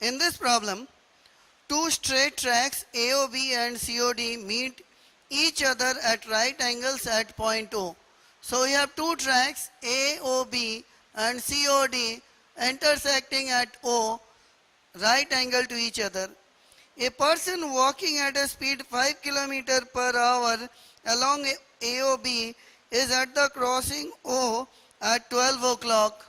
In this problem, two straight tracks AOB and COD meet each other at right angles at point O. So we have two tracks AOB and COD intersecting at O, right angle to each other. A person walking at a speed 5 km per hour along AOB is at the crossing O at 12 o'clock.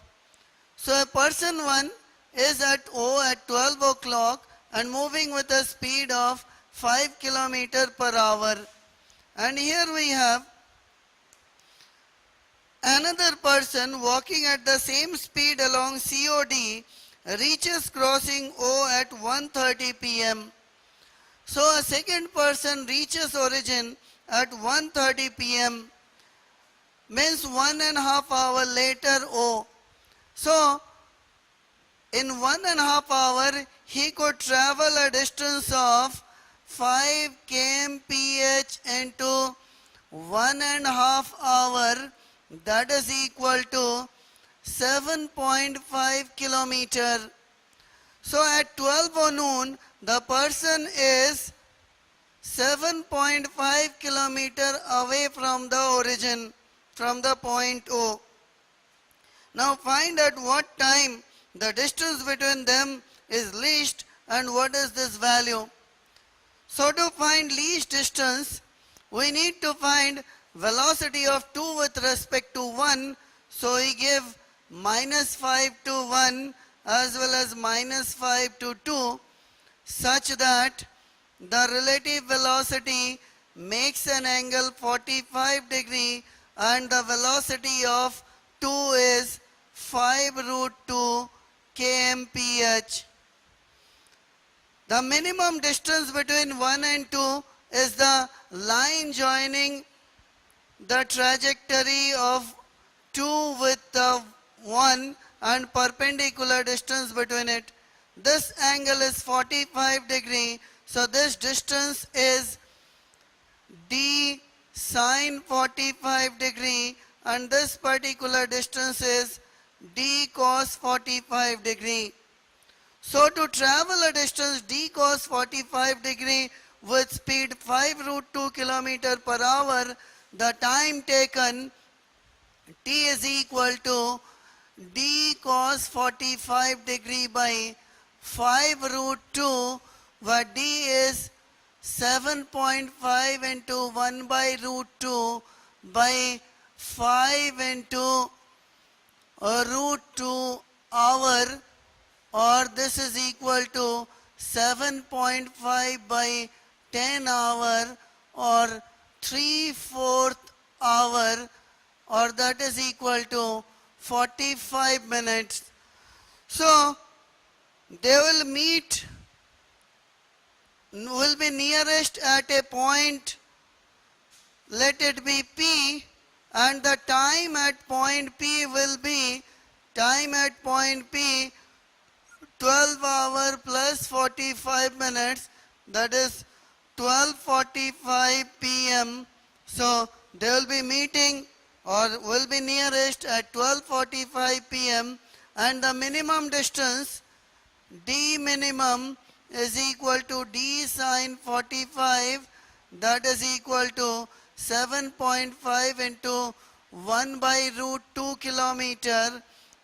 So a person 1 is at O at 12 o'clock and moving with a speed of 5 km per hour. And here we have another person walking at the same speed along COD reaches crossing O at 1:30 p.m. So a second person reaches origin at 1:30 p.m. means 1.5 hours later O. So in 1.5 hours he could travel a distance of 5 kmph into 1.5 hours, that is equal to 7.5 kilometer. So at 12 noon the person is 7.5 kilometer away from the origin, from the point O. Now find at what time the distance between them is least and what is this value. So to find least distance, we need to find velocity of 2 with respect to 1. So we give -5 to 1 as well as -5 to 2, such that the relative velocity makes an angle 45 degree and the velocity of 2 is 5√2 kmph. The minimum distance between 1 and 2 is the line joining the trajectory of 2 with the 1 and perpendicular distance between it. This angle is 45 degree. So this distance is d sine 45 degree and this particular distance is d cos 45 degree. So to travel a distance d cos 45 degree with speed 5√2 km per hour, the time taken t is equal to d cos 45 degree by 5√2, where d is 7.5 into 1 by √2 by 5 into √2 hour, or this is equal to 7.5 by 10 hour or 3/4 hour, or that is equal to 45 minutes. So they will be nearest at a point, let it be P, and the time at point P will be 12 hours plus 45 minutes, that is 12:45 p.m. So they will be meeting or will be nearest at 12:45 p.m. and the minimum distance d minimum is equal to d sine 45, that is equal to 7.5 into 1 by √2 kilometer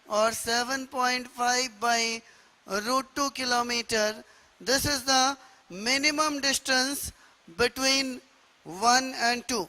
or 7.5 by √2 kilometer. This is the minimum distance between 1 and 2.